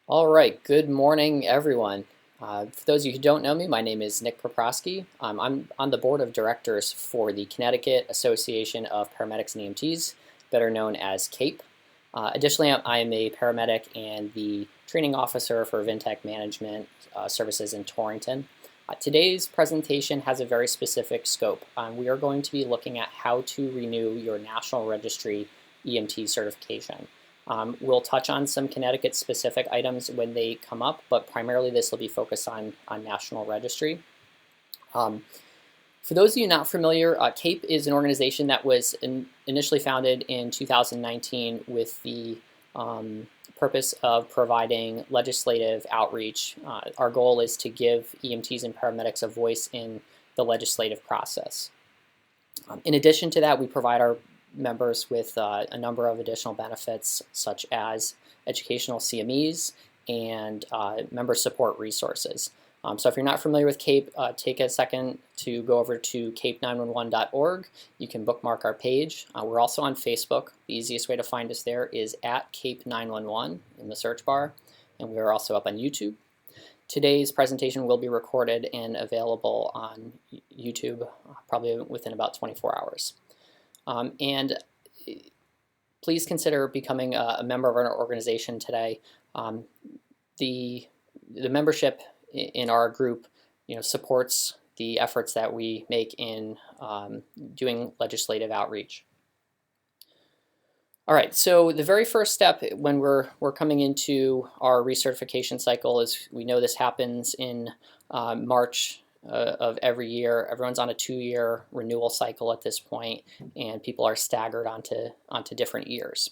All right, good morning, everyone. For those of you who don't know me, my name is Nick Paproski. I'm on the board of directors for the Connecticut Association of Paramedics and EMTs, better known as CAPE. Additionally, I am a paramedic and the training officer for Vintech Management Services in Torrington. Today's presentation has a very specific scope. We are going to be looking at how to renew your National Registry EMT certification. We'll touch on some Connecticut-specific items when they come up, but primarily this will be focused on National Registry. For those of you not familiar, CAPE is an organization that was initially founded in 2019 with the purpose of providing legislative outreach. Our goal is to give EMTs and paramedics a voice in the legislative process. In addition to that, we provide our members with a number of additional benefits such as educational CMEs and member support resources. So if you're not familiar with CAPE, take a second to go over to cape911.org. You can bookmark our page. We're also on Facebook. The easiest way to find us there is at cape911 in the search bar, and we are also up on YouTube. Today's presentation will be recorded and available on YouTube probably within about 24 hours. And please consider becoming a member of our organization today. The membership in our group, supports the efforts that we make in doing legislative outreach. All right, so the very first step when we're coming into our recertification cycle is we know this happens in March of every year. Everyone's on a 2-year renewal cycle at this point, and people are staggered onto different years.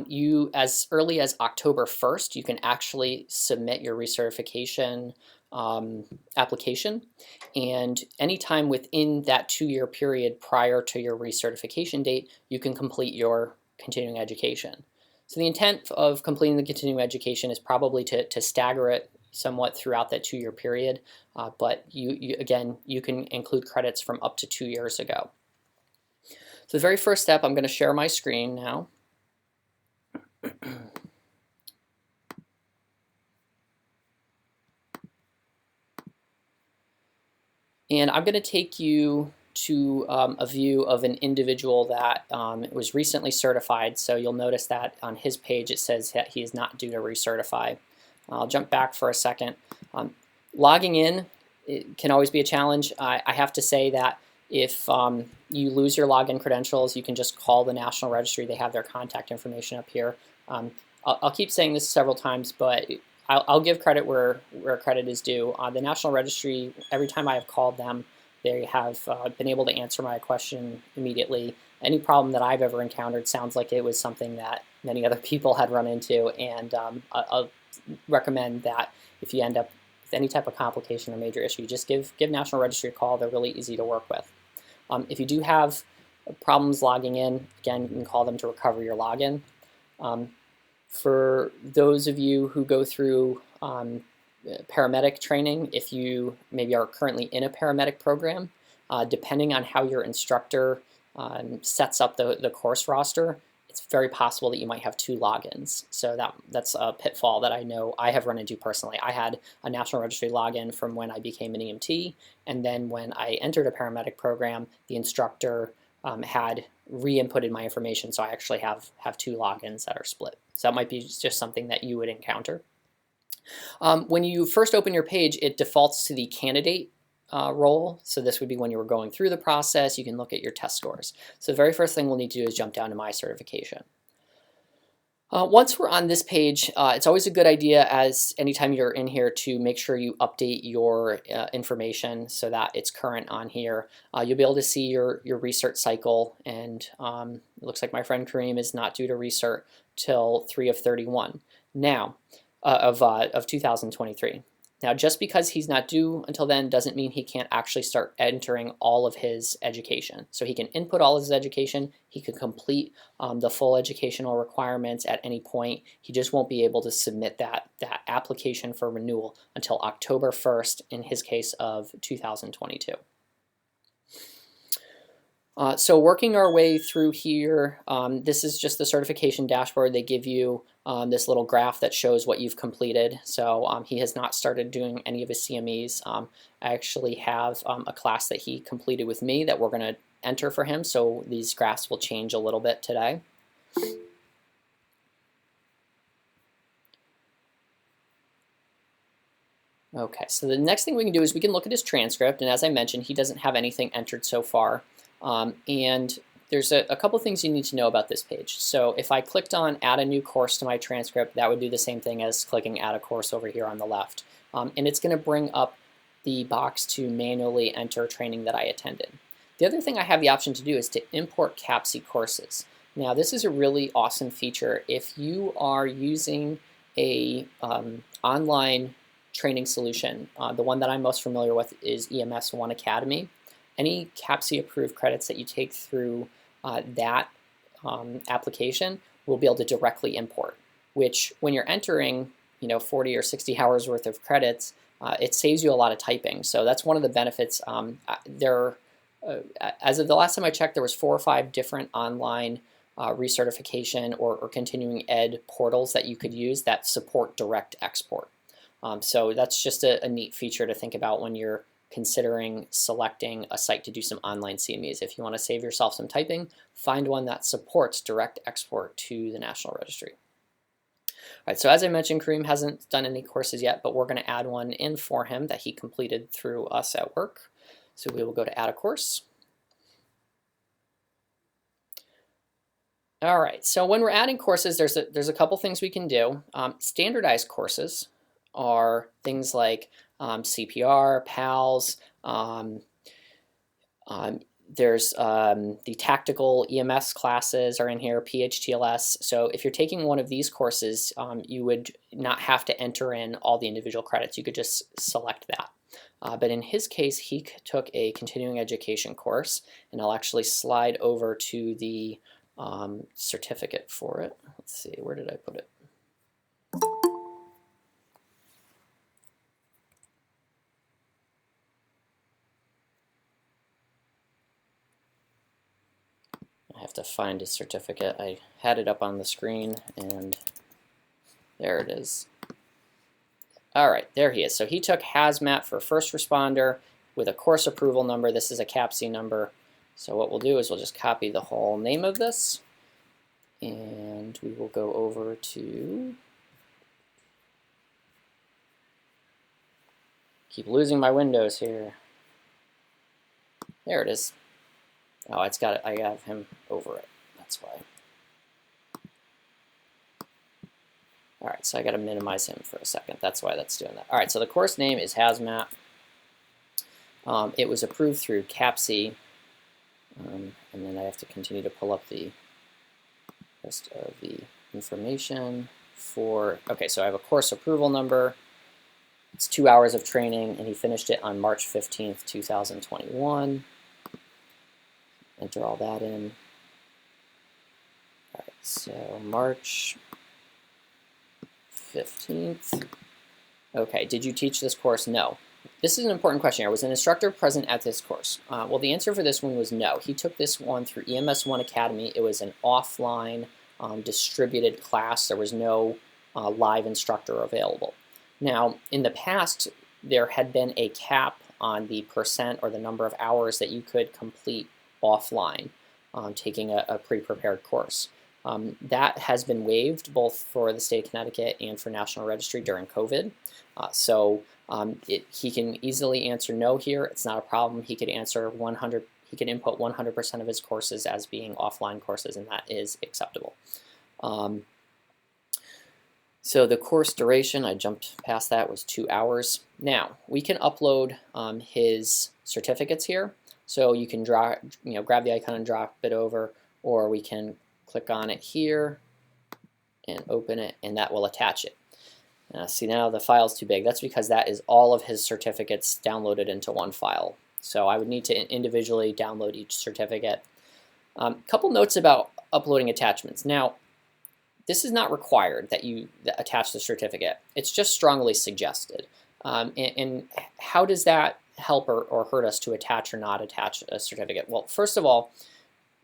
You, as early as October 1st, you can actually submit your recertification application, and anytime within that 2-year period prior to your recertification date, you can complete your continuing education. So the intent of completing the continuing education is probably to stagger it somewhat throughout that 2-year period, but again, you can include credits from up to 2 years ago. So the very first step, I'm going to share my screen now. And I'm going to take you to a view of an individual that was recently certified. So you'll notice that on his page it says that he is not due to recertify. I'll jump back for a second. Logging in, it can always be a challenge. I have to say that if you lose your login credentials, you can just call the National Registry. They have their contact information up here. I'll keep saying this several times, but I'll give credit where credit is due. The National Registry, every time I have called them, they have been able to answer my question immediately. Any problem that I've ever encountered sounds like it was something that many other people had run into, and I'll recommend that if you end up with any type of complication or major issue, just give National Registry a call. They're really easy to work with. If you do have problems logging in, again, you can call them to recover your login. For those of you who go through paramedic training, if you maybe are currently in a paramedic program, depending on how your instructor sets up the course roster, it's very possible that you might have 2 logins. So that's a pitfall that I know I have run into personally. I had a National Registry login from when I became an EMT, and then when I entered a paramedic program, the instructor had re-inputted my information, so I actually have 2 logins that are split. So that might be just something that you would encounter. When you first open your page, it defaults to the candidate role. So this would be when you were going through the process. You can look at your test scores. So the very first thing we'll need to do is jump down to My Certification. Once we're on this page, it's always a good idea, as anytime you're in here, to make sure you update your information so that it's current on here. You'll be able to see your Recert cycle, and it looks like my friend Kareem is not due to Recert till 3/31 now of 2023. Now, just because he's not due until then doesn't mean he can't actually start entering all of his education. So he can input all of his education, he can complete the full educational requirements at any point. He just won't be able to submit that application for renewal until October 1st, in his case of 2022. So working our way through here, this is just the certification dashboard. They give you this little graph that shows what you've completed. So he has not started doing any of his CMEs. I actually have a class that he completed with me that we're going to enter for him, so these graphs will change a little bit today. Okay, so the next thing we can do is we can look at his transcript, and as I mentioned, he doesn't have anything entered so far. And there's a couple things you need to know about this page. So if I clicked on add a new course to my transcript, that would do the same thing as clicking add a course over here on the left. And it's going to bring up the box to manually enter training that I attended. The other thing I have the option to do is to import CAPC courses. Now this is a really awesome feature if you are using a online training solution. The one that I'm most familiar with is EMS One Academy. Any CAPC approved credits that you take through that application will be able to directly import, which when you're entering 40 or 60 hours worth of credits, it saves you a lot of typing. So that's one of the benefits. As of the last time I checked, there was 4 or 5 different online recertification or continuing ed portals that you could use that support direct export. So that's just a neat feature to think about when you're considering selecting a site to do some online CMEs. If you want to save yourself some typing, find one that supports direct export to the National Registry. All right, so as I mentioned, Kareem hasn't done any courses yet, but we're going to add one in for him that he completed through us at work. So we will go to add a course. All right, so when we're adding courses, there's a couple things we can do. Standardized courses are things like CPR, PALS, there's the tactical EMS classes are in here, PHTLS. So if you're taking one of these courses, you would not have to enter in all the individual credits. You could just select that. But in his case, he took a continuing education course, and I'll actually slide over to the certificate for it. Let's see, where did I put it? I have to find his certificate. I had it up on the screen, and there it is. All right, there he is. So he took hazmat for first responder with a course approval number. This is a CAPC number. So what we'll do is we'll just copy the whole name of this, and we will go over to, keep losing my windows here. There it is. Oh, it's got it. I have him over it. That's why. All right, so I got to minimize him for a second. That's why that's doing that. All right, so the course name is Hazmat. It was approved through CAPC, and then I have to continue to pull up the rest of the information for. Okay, so I have a course approval number. It's 2 hours of training, and he finished it on March 15th, 2021. Enter all that in. All right, so March 15th. Okay, did you teach this course? No. This is an important question here. Was an instructor present at this course? Well, the answer for this one was no. He took this one through EMS One Academy. It was an offline distributed class. There was no live instructor available. Now, in the past, there had been a cap on the percent or the number of hours that you could complete offline, taking a pre-prepared course. That has been waived both for the state of Connecticut and for National Registry during COVID. He can easily answer no here. It's not a problem. He could answer 100. He can input 100% of his courses as being offline courses, and that is acceptable. So the course duration, I jumped past that, was 2 hours. Now we can upload his certificates here. So you can grab the icon and drop it over, or we can click on it here and open it, and that will attach it. See, now the file's too big. That's because that is all of his certificates downloaded into one file. So I would need to individually download each certificate. Couple notes about uploading attachments. Now, this is not required that you attach the certificate. It's just strongly suggested. And how does that help or hurt us to attach or not attach a certificate? Well, first of all,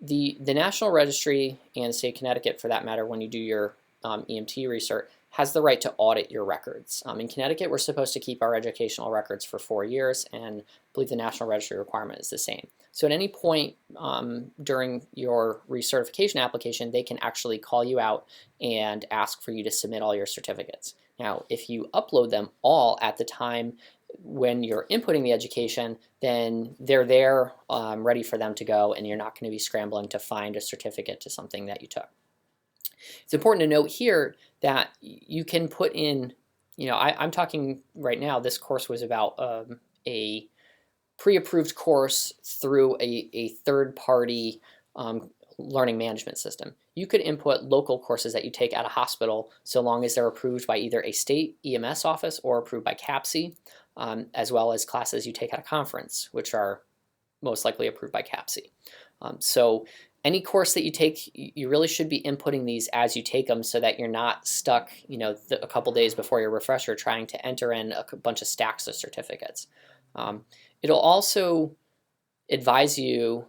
the National Registry and the state of Connecticut, for that matter, when you do your EMT Recert, has the right to audit your records. In Connecticut, we're supposed to keep our educational records for 4 years, and I believe the National Registry requirement is the same. So at any point during your recertification application, they can actually call you out and ask for you to submit all your certificates. Now, if you upload them all at the time when you're inputting the education, then they're there ready for them to go, and you're not going to be scrambling to find a certificate to something that you took. It's important to note here that you can put in, I'm talking right now, this course was about a pre-approved course through a third-party learning management system. You could input local courses that you take at a hospital so long as they're approved by either a state EMS office or approved by CAPC, as well as classes you take at a conference, which are most likely approved by CAPC. So any course that you take, you really should be inputting these as you take them so that you're not stuck, a couple days before your refresher trying to enter in a bunch of stacks of certificates. It'll also advise you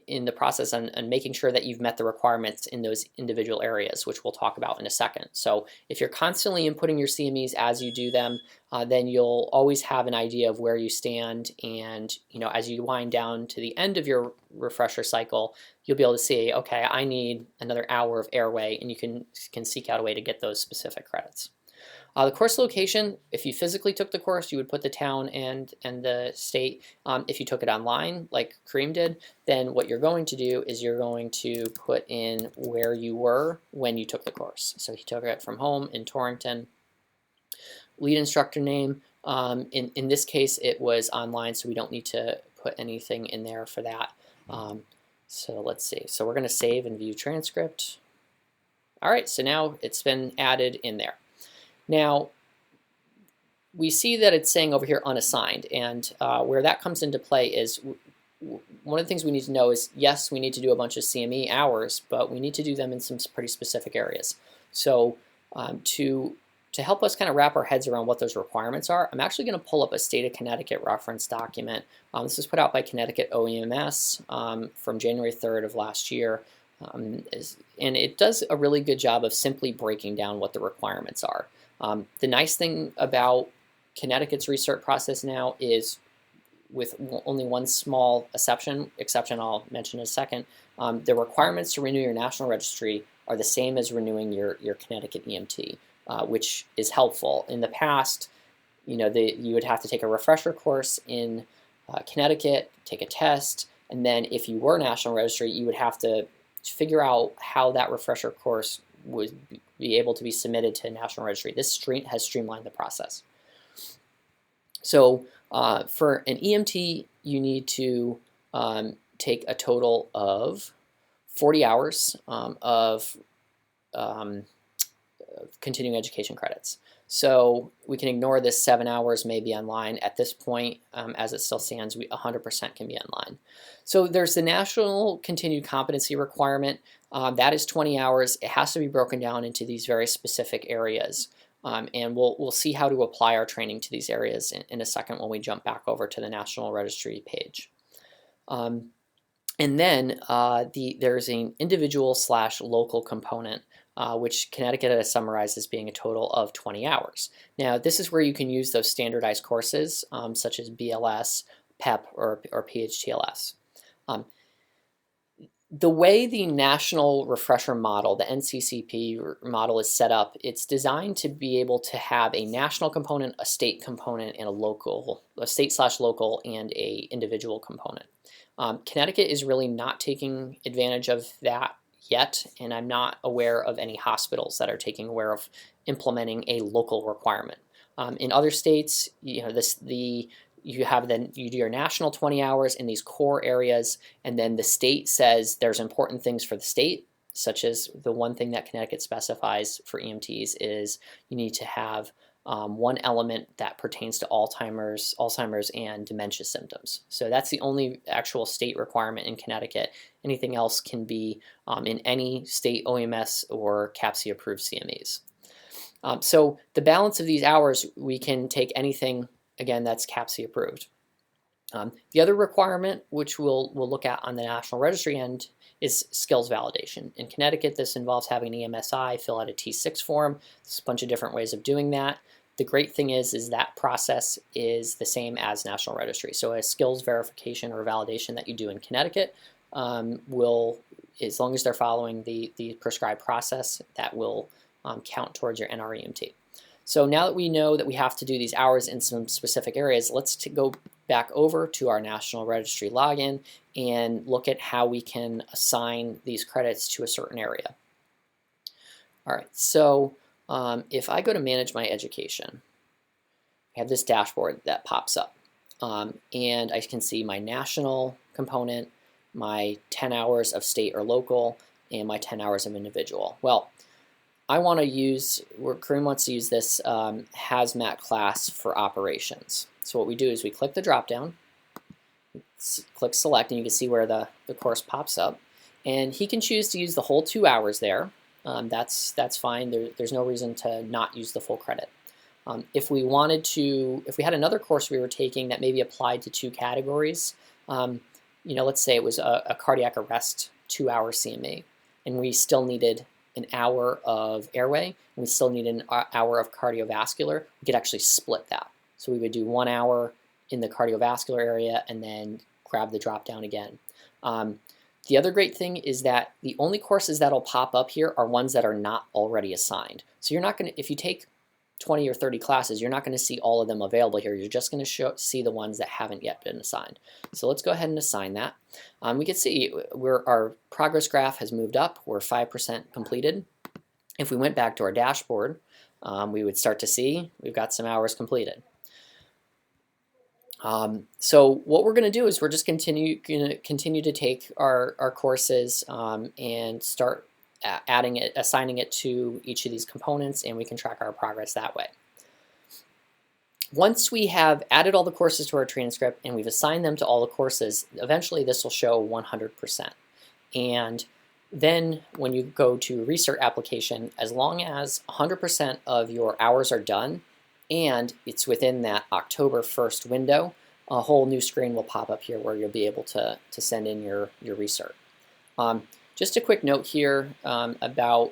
in the process on making sure that you've met the requirements in those individual areas, which we'll talk about in a second. So if you're constantly inputting your CMEs as you do them, then you'll always have an idea of where you stand, and as you wind down to the end of your refresher cycle, you'll be able to see, okay, I need another hour of airway, and you can seek out a way to get those specific credits. The course location, if you physically took the course, you would put the town and the state. If you took it online, like Kareem did, then what you're going to do is you're going to put in where you were when you took the course. So he took it from home in Torrington. Lead instructor name, in this case it was online, so we don't need to put anything in there for that. So let's see. So we're going to save and view transcript. All right, so now it's been added in there. Now, we see that it's saying over here unassigned, and where that comes into play is one of the things we need to know is, yes, we need to do a bunch of CME hours, but we need to do them in some pretty specific areas. So to help us kind of wrap our heads around what those requirements are, I'm actually going to pull up a State of Connecticut reference document. This was put out by Connecticut OEMS from January 3rd of last year. And it does a really good job of simply breaking down what the requirements are. The nice thing about Connecticut's Recert process now is, with only one small exception I'll mention in a second, the requirements to renew your national registry are the same as renewing your Connecticut EMT, which is helpful. In the past, you would have to take a refresher course in Connecticut, take a test, and then if you were national registry, you would have to figure out how that refresher course would be able to be submitted to National Registry. This has streamlined the process. So for an EMT, you need to take a total of 40 hours of continuing education credits. So we can ignore this 7 hours maybe online. At this point, as it still stands, 100% can be online. So there's the national continued competency requirement. That is 20 hours. It has to be broken down into these very specific areas. And we'll see how to apply our training to these areas in a second when we jump back over to the National Registry page. And then there's an individual/local component, which Connecticut has summarized as being a total of 20 hours. Now, this is where you can use those standardized courses, such as BLS, PEP, or PHTLS. The way the National Refresher Model, the NCCP model, is set up, it's designed to be able to have a national component, a state component, and a state/local, and a individual component. Connecticut is really not taking advantage of that yet, and I'm not aware of any hospitals that are taking aware of implementing a local requirement. In other states, you do your national 20 hours in these core areas, and then the state says there's important things for the state, such as the one thing that Connecticut specifies for EMTs is you need to have one element that pertains to Alzheimer's and dementia symptoms. So that's the only actual state requirement in Connecticut. Anything else can be in any state OMS or CAPC approved CMEs. So the balance of these hours, we can take anything, again, that's CAPC approved. The other requirement, which we'll look at on the National Registry end, is skills validation. In Connecticut, this involves having an EMSI fill out a T6 form. There's a bunch of different ways of doing that. The great thing is that process is the same as National Registry. So a skills verification or validation that you do in Connecticut will, as long as they're following the prescribed process, that will count towards your NR-EMT. So now that we know that we have to do these hours in some specific areas, let's go back over to our National Registry login and look at how we can assign these credits to a certain area. All right, so if I go to Manage My Education, I have this dashboard that pops up, and I can see my national component, my 10 hours of state or local, and my 10 hours of individual. Well, I want to use, Kareem wants to use this hazmat class for operations. So what we do is we click the drop down, click select, and you can see where the course pops up. And he can choose to use the whole 2 hours there. That's fine. There's no reason to not use the full credit. If we wanted to, if we had another course we were taking that maybe applied to 2 categories, let's say it was a cardiac arrest 2-hour CME, and we still needed an hour of airway, and we still need an hour of cardiovascular, we could actually split that. So we would do 1 hour in the cardiovascular area and then grab the drop down again. The other great thing is that the only courses that'll pop up here are ones that are not already assigned. So you're not going to, if you take 20 or 30 classes, you're not going to see all of them available here. You're just going to see the ones that haven't yet been assigned. So let's go ahead and assign that. We can see our progress graph has moved up. We're 5% completed. If we went back to our dashboard, we would start to see we've got some hours completed. So what we're going to do is we're just continue to take our courses and start assigning it to each of these components, and we can track our progress that way. Once we have added all the courses to our transcript and we've assigned them to all the courses, eventually this will show 100%. And then when you go to Recert application, as long as 100% of your hours are done and it's within that October 1st window, a whole new screen will pop up here where you'll be able to send in your Recert. Just a quick note here about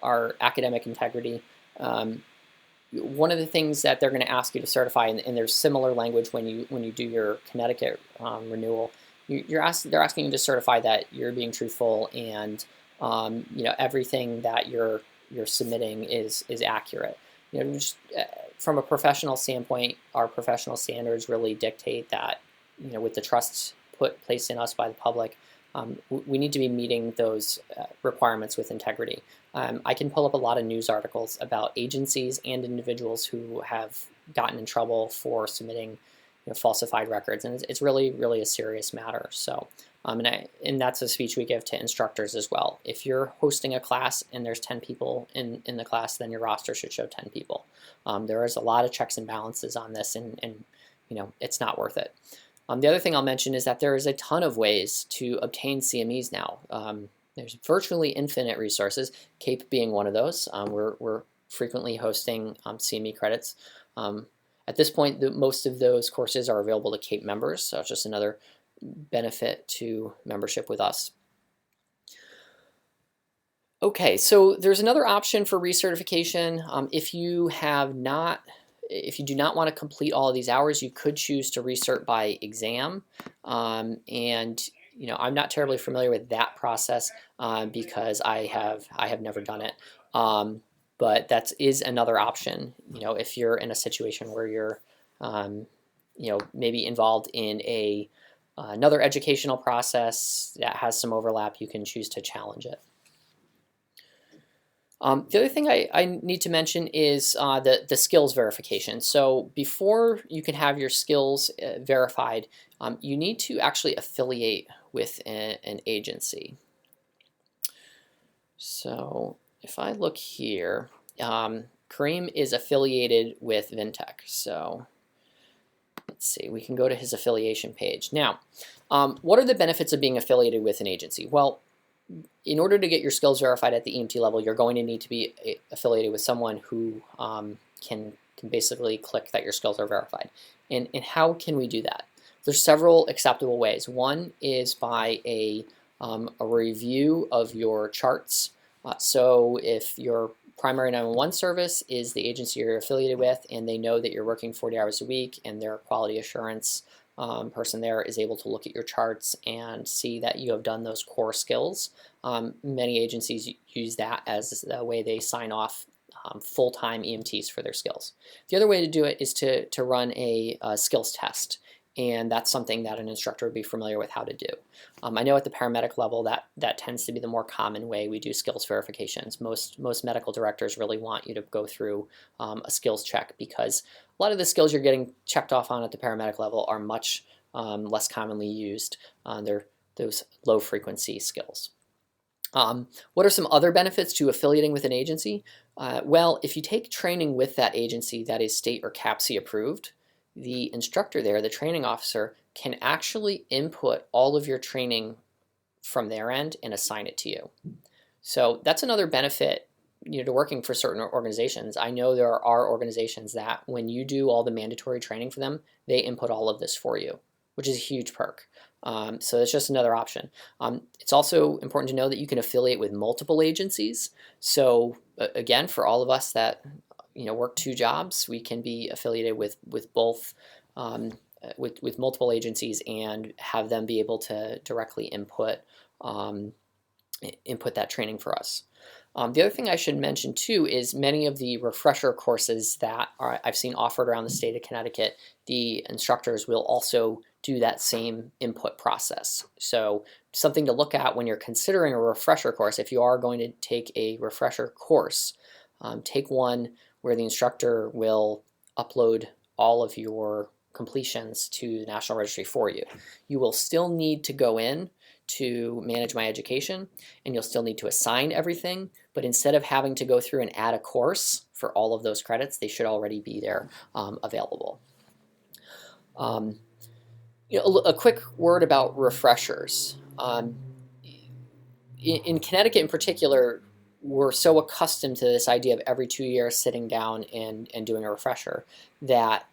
our academic integrity. One of the things that they're going to ask you to certify, and there's similar language when you do your Connecticut renewal, they're asking you to certify that you're being truthful and everything that you're submitting is accurate. Just from a professional standpoint, our professional standards really dictate that with the trust placed in us by the public, we need to be meeting those requirements with integrity. I can pull up a lot of news articles about agencies and individuals who have gotten in trouble for submitting falsified records, and it's really, really a serious matter. So, and that's a speech we give to instructors as well. If you're hosting a class and there's 10 people in the class, then your roster should show 10 people. There is a lot of checks and balances on this, and it's not worth it. The other thing I'll mention is that there is a ton of ways to obtain CMEs now. There's virtually infinite resources, CAPE being one of those. We're frequently hosting CME credits. At this point, most of those courses are available to CAPE members, so it's just another benefit to membership with us. Okay, so there's another option for recertification. If you do not want to complete all of these hours, you could choose to recert by exam. And I'm not terribly familiar with that process because I have never done it. But that is another option. If you're in a situation where you're maybe involved in another educational process that has some overlap, you can choose to challenge it. The other thing I need to mention is the skills verification. So before you can have your skills verified, you need to actually affiliate with an agency. So if I look here, Kareem is affiliated with Vintech. So let's see, we can go to his affiliation page. Now, what are the benefits of being affiliated with an agency? Well, in order to get your skills verified at the EMT level, you're going to need to be affiliated with someone who can basically click that your skills are verified. And how can we do that? There's several acceptable ways. One is by a a review of your charts. So if your primary 911 service is the agency you're affiliated with and they know that you're working 40 hours a week and their quality assurance person there is able to look at your charts and see that you have done those core skills. Many agencies use that as the way they sign off full-time EMTs for their skills. The other way to do it is to run a skills test, and that's something that an instructor would be familiar with how to do. I know at the paramedic level that tends to be the more common way we do skills verifications. Most medical directors really want you to go through a skills check, because a lot of the skills you're getting checked off on at the paramedic level are much less commonly used. They're those low frequency skills. What are some other benefits to affiliating with an agency? Well, if you take training with that agency that is state or CAPC approved, the instructor there, the training officer, can actually input all of your training from their end and assign it to you. So that's another benefit, to working for certain organizations. I know there are organizations that when you do all the mandatory training for them, they input all of this for you, which is a huge perk. So that's just another option. It's also important to know that you can affiliate with multiple agencies. So again, for all of us that work 2 jobs, we can be affiliated with both, with multiple agencies and have them be able to directly input that training for us. The other thing I should mention too is many of the refresher courses that I've seen offered around the state of Connecticut, the instructors will also do that same input process. So something to look at when you're considering a refresher course. If you are going to take a refresher course, take one where the instructor will upload all of your completions to the National Registry for you. You will still need to go in to manage my education, and you'll still need to assign everything, but instead of having to go through and add a course for all of those credits, they should already be there available. A quick word about refreshers. In Connecticut in particular, we're so accustomed to this idea of every 2 years sitting down and doing a refresher that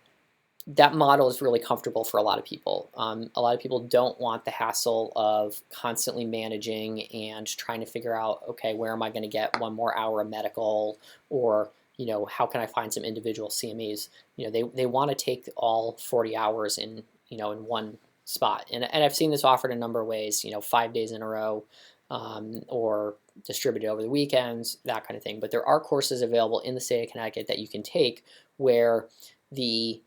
model is really comfortable for a lot of people. A lot of people don't want the hassle of constantly managing and trying to figure out, okay, where am I going to get 1 more hour of medical, or how can I find some individual CMEs? They want to take all 40 hours in one spot, and I've seen this offered a number of ways. 5 days in a row, or distributed over the weekends, that kind of thing. But there are courses available in the state of Connecticut that you can take where the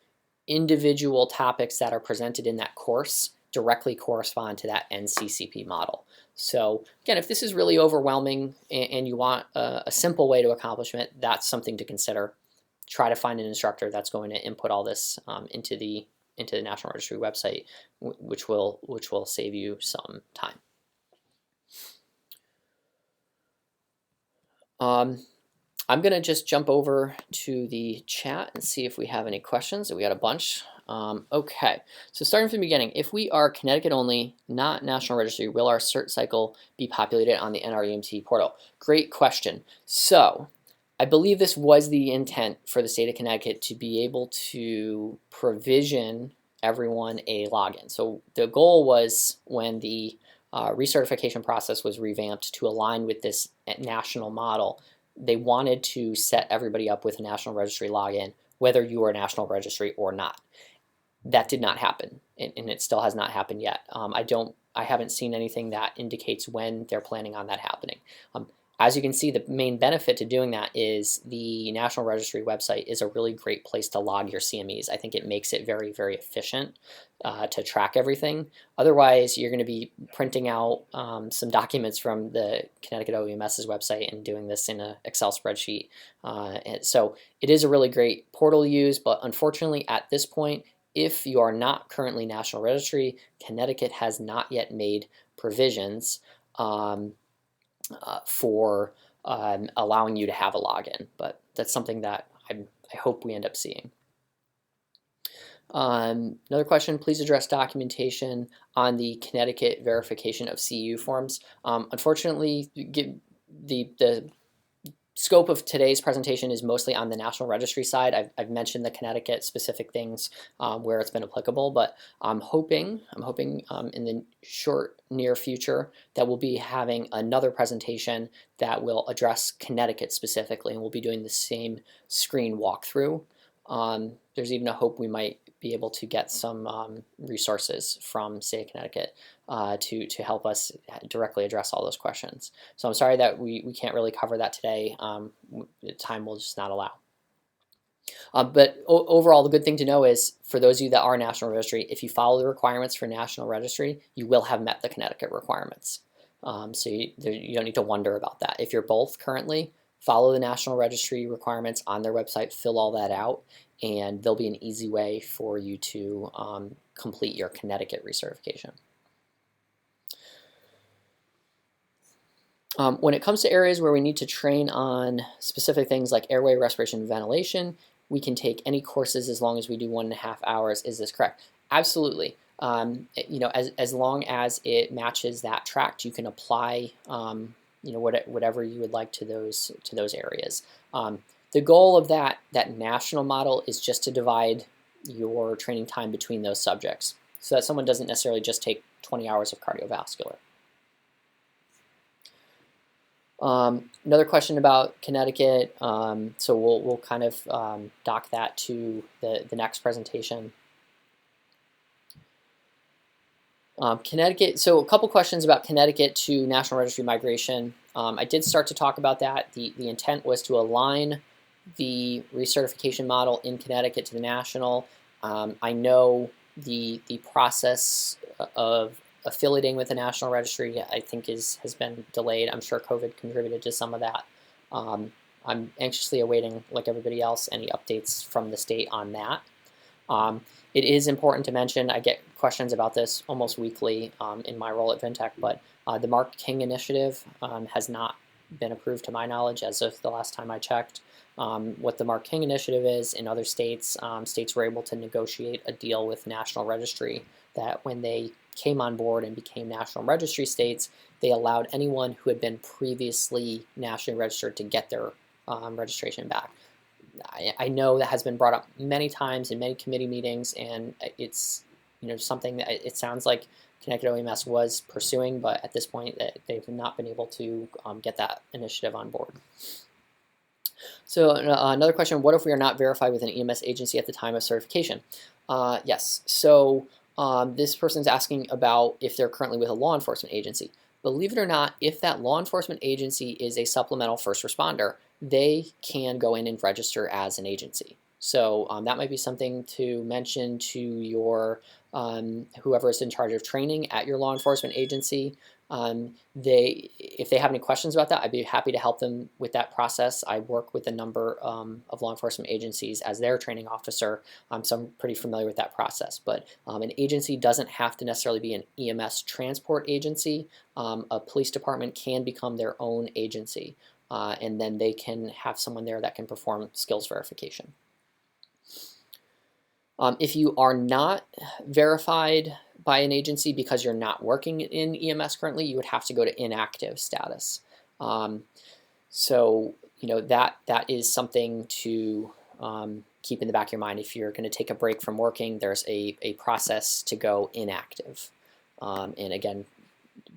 individual topics that are presented in that course directly correspond to that NCCP model. So again, if this is really overwhelming and you want a simple way to accomplish it, that's something to consider. Try to find an instructor that's going to input all this into the National Registry website, which will save you some time. I'm going to just jump over to the chat and see if we have any questions. We got a bunch. Okay, so starting from the beginning, if we are Connecticut only, not National Registry, will our cert cycle be populated on the NR-EMT portal? Great question. So I believe this was the intent for the state of Connecticut, to be able to provision everyone a login. So the goal was, when the recertification process was revamped to align with this national model, they wanted to set everybody up with a National Registry login, whether you are a National Registry or not. That did not happen, and it still has not happened yet. I haven't seen anything that indicates when they're planning on that happening. As you can see, the main benefit to doing that is the National Registry website is a really great place to log your CMEs. I think it makes it very, very efficient to track everything. Otherwise, you're going to be printing out some documents from the Connecticut OEMS's website and doing this in an Excel spreadsheet. And so it is a really great portal to use, but unfortunately at this point, if you are not currently National Registry, Connecticut has not yet made provisions for allowing you to have a login, but that's something that I hope we end up seeing. Another question, please address documentation on the Connecticut verification of CEU forms. Unfortunately, the scope of today's presentation is mostly on the National Registry side. I've mentioned the Connecticut specific things where it's been applicable, but I'm hoping in the near future that we'll be having another presentation that will address Connecticut specifically, and we'll be doing the same screen walkthrough. There's even a hope we might be able to get some resources from state of Connecticut to help us directly address all those questions. So I'm sorry that we can't really cover that today. Time will just not allow. But overall, the good thing to know is, for those of you that are National Registry, if you follow the requirements for National Registry, you will have met the Connecticut requirements. So you don't need to wonder about that. If you're both currently, follow the National Registry requirements on their website, fill all that out, and there'll be an easy way for you to complete your Connecticut recertification. When it comes to areas where we need to train on specific things like airway, respiration, and ventilation, we can take any courses as long as we do 1.5 hours. Is this correct? Absolutely. You know, as long as it matches that tract, you can apply you know, whatever you would like to those areas. The goal of that national model is just to divide your training time between those subjects, so that someone doesn't necessarily just take 20 hours of cardiovascular. Another question about Connecticut, so we'll kind of dock that to the next presentation. Connecticut, so a couple questions about Connecticut to National Registry migration. I did start to talk about that. The intent was to align the recertification model in Connecticut to the national. I know the process of affiliating with the National Registry, I think, has been delayed. I'm sure COVID contributed to some of that. I'm anxiously awaiting, like everybody else, any updates from the state on that. It is important to mention, I get questions about this almost weekly in my role at Vintech, but the Mark King initiative has not been approved to my knowledge as of the last time I checked. What the Mark King initiative is in other states, states were able to negotiate a deal with National Registry that when they came on board and became National Registry states, they allowed anyone who had been previously nationally registered to get their registration back. I know that has been brought up many times in many committee meetings, and it's, you know, something that it sounds like Connecticut OEMS was pursuing, but at this point they've not been able to get that initiative on board. So another question, what if we are not verified with an EMS agency at the time of certification? Yes, so this person's asking about if they're currently with a law enforcement agency. Believe it or not, if that law enforcement agency is a supplemental first responder, they can go in and register as an agency. So that might be something to mention to your whoever is in charge of training at your law enforcement agency. If they have any questions about that, I'd be happy to help them with that process. I work with a number of law enforcement agencies as their training officer, so I'm pretty familiar with that process. But an agency doesn't have to necessarily be an EMS transport agency. A police department can become their own agency, and then they can have someone there that can perform skills verification. If you are not verified by an agency because you're not working in EMS currently, you would have to go to inactive status. So you know that is something to keep in the back of your mind. If you're going to take a break from working, there's a process to go inactive. And again,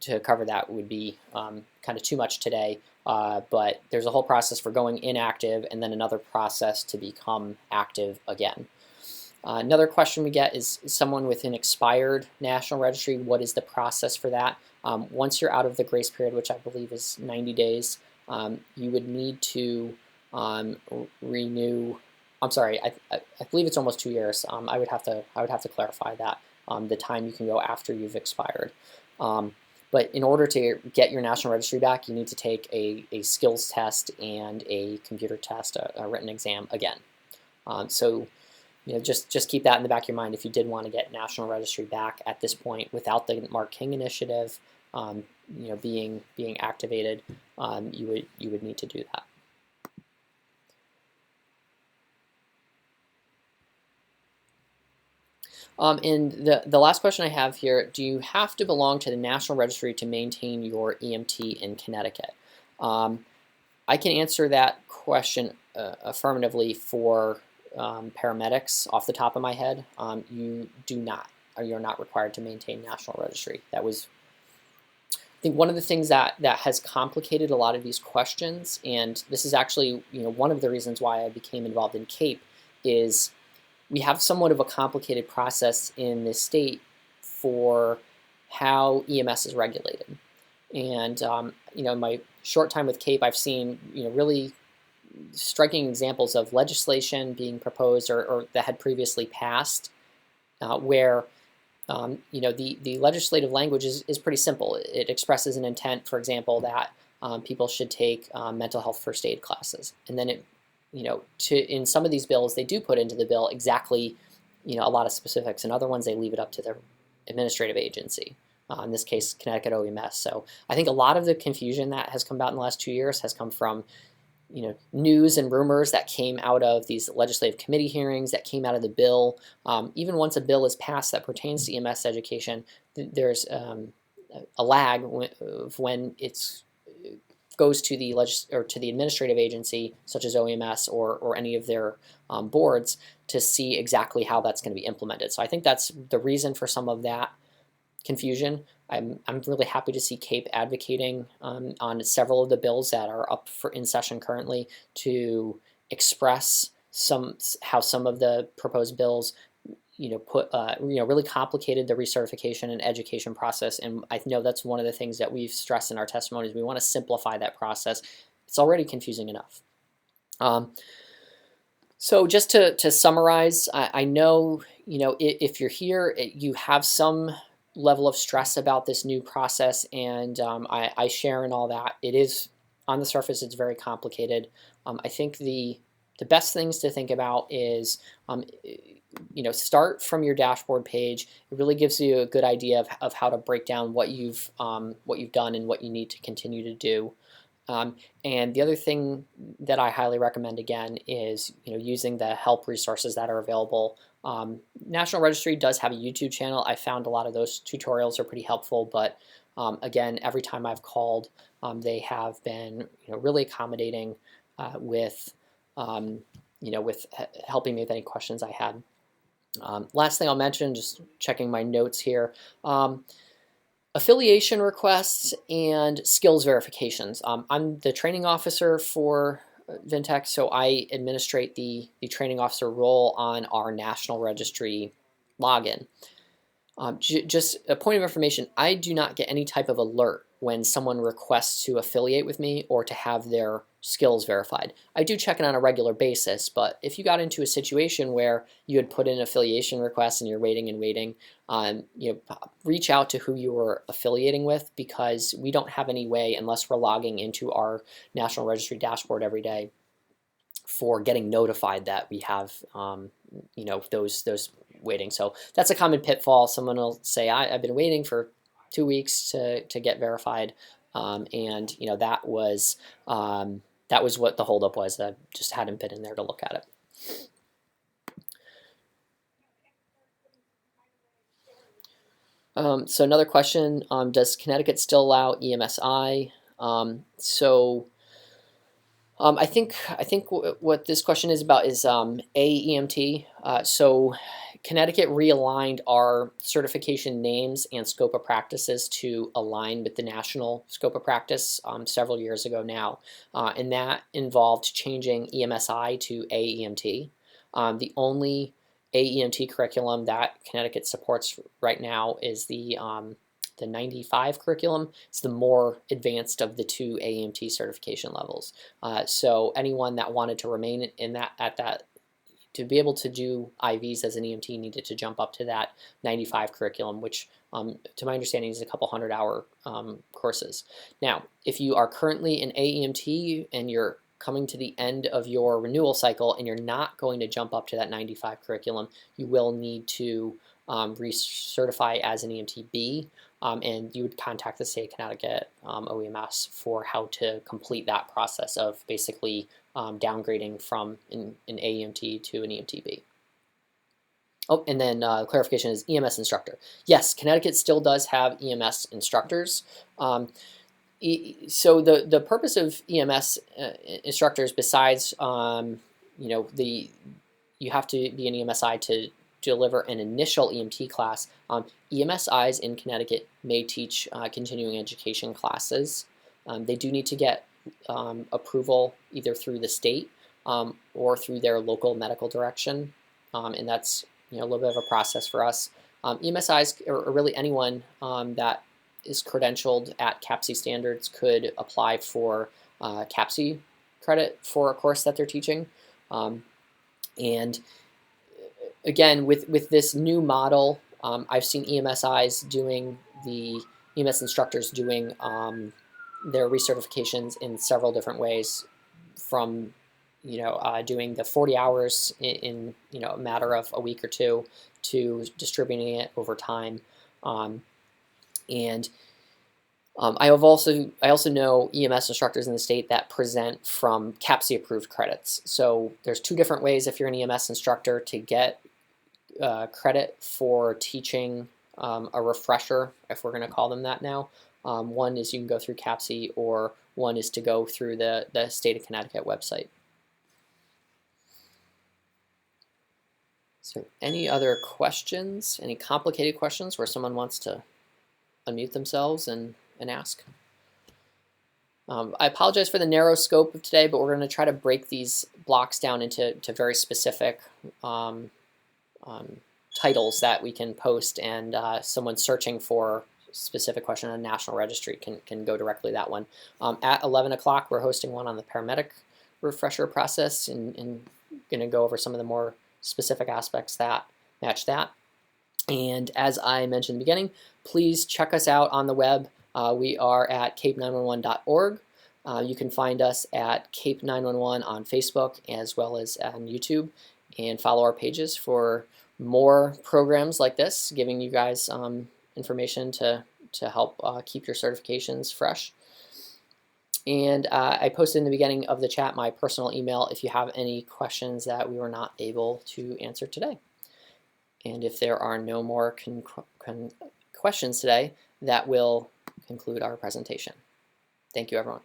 to cover that would be kind of too much today, but there's a whole process for going inactive and then another process to become active again. Another question we get is someone with an expired National Registry, what is the process for that? Once you're out of the grace period, which I believe is 90 days, you would need to renew. I'm sorry, I believe it's almost 2 years. I would have to clarify that, the time you can go after you've expired. But in order to get your National Registry back, you need to take a skills test and a computer test, a written exam again. So you know, just keep that in the back of your mind. If you did want to get National Registry back at this point without the Mark King initiative, you know, being activated, you would need to do that. And the last question I have here, do you have to belong to the National Registry to maintain your EMT in Connecticut? I can answer that question affirmatively for paramedics off the top of my head. You do not, or you're not required to maintain National Registry. That was, I think, one of the things that has complicated a lot of these questions, and this is actually one of the reasons why I became involved in CAPE, is we have somewhat of a complicated process in this state for how EMS is regulated. And in my short time with CAPE, I've seen really striking examples of legislation being proposed or that had previously passed, where the legislative language is pretty simple. It expresses an intent, for example, that people should take mental health first aid classes, and then in some of these bills they do put into the bill exactly a lot of specifics. In other ones they leave it up to their administrative agency. In this case, Connecticut OEMS. So I think a lot of the confusion that has come about in the last 2 years has come from news and rumors that came out of these legislative committee hearings, that came out of the bill. Even once a bill is passed that pertains to EMS education, there's a lag of when it goes to the to the administrative agency, such as OEMS or any of their boards, to see exactly how that's going to be implemented. So I think that's the reason for some of that confusion. I'm really happy to see CAPE advocating on several of the bills that are up in session currently to express how some of the proposed bills really complicated the recertification and education process. And I know that's one of the things that we've stressed in our testimonies. We want to simplify that process. It's already confusing enough. So just to summarize, I know if you're here, you have some level of stress about this new process, and I share in all that. It is, on the surface, it's very complicated. I think the best things to think about is start from your dashboard page. It really gives you a good idea of how to break down what you've done and what you need to continue to do. And the other thing that I highly recommend, again, is using the help resources that are available. National Registry does have a YouTube channel. I found a lot of those tutorials are pretty helpful, but again, every time I've called, they have been really accommodating with helping me with any questions I had. Last thing I'll mention, just checking my notes here. Affiliation requests and skills verifications. I'm the training officer for Vintech, so I administrate the training officer role on our National Registry login. Just a point of information, I do not get any type of alert when someone requests to affiliate with me or to have their skills verified. I do check it on a regular basis, but if you got into a situation where you had put in an affiliation request and you're waiting and waiting, reach out to who you were affiliating with, because we don't have any way, unless we're logging into our National Registry dashboard every day, for getting notified that we have those waiting. So that's a common pitfall. Someone will say, I've been waiting for 2 weeks to get verified, and that was what the holdup was. I just hadn't been in there to look at it. So another question, does Connecticut still allow EMSI? I think what this question is about is AEMT. So Connecticut realigned our certification names and scope of practices to align with the national scope of practice several years ago now, and that involved changing EMSI to AEMT. The only AEMT curriculum that Connecticut supports right now is the 95 curriculum. It's the more advanced of the two AEMT certification levels. So anyone that wanted to remain in that to be able to do IVs as an EMT needed to jump up to that 95 curriculum, which to my understanding is a couple 100-hour courses. Now, if you are currently an AEMT and you're coming to the end of your renewal cycle and you're not going to jump up to that 95 curriculum, you will need to recertify as an EMT-B, and you would contact the state of Connecticut OEMS for how to complete that process of basically downgrading from an AEMT to an EMT-B. Oh, and then clarification is EMS instructor. Yes, Connecticut still does have EMS instructors. So the purpose of EMS instructors, besides you have to be an EMSI to deliver an initial EMT class. EMSIs in Connecticut may teach continuing education classes. They do need to get approval either through the state or through their local medical direction, and that's a little bit of a process for us. EMSIs, or really anyone that is credentialed at CAPC standards, could apply for CAPC credit for a course that they're teaching. And again, with this new model, I've seen EMSIs doing EMS instructors doing their recertifications in several different ways, from doing the 40 hours in a matter of a week or two, to distributing it over time. And I also know EMS instructors in the state that present from CAPC approved credits. So there's two different ways if you're an EMS instructor to get credit for teaching a refresher, if we're going to call them that now. One is you can go through CAPC, or one is to go through the state of Connecticut website. So any other questions, any complicated questions where someone wants to unmute themselves and ask? I apologize for the narrow scope of today, but we're going to try to break these blocks down into very specific titles that we can post, and someone searching for a specific question on the National Registry can go directly to that one. At 11 o'clock, we're hosting one on the paramedic refresher process, and going to go over some of the more specific aspects that match that. And as I mentioned in the beginning, please check us out on the web. We are at cape911.org. You can find us at Cape 911 on Facebook as well as on YouTube, and follow our pages for more programs like this, giving you guys information to help keep your certifications fresh. And I posted in the beginning of the chat my personal email if you have any questions that we were not able to answer today. And if there are no more questions today, that will conclude our presentation. Thank you, everyone.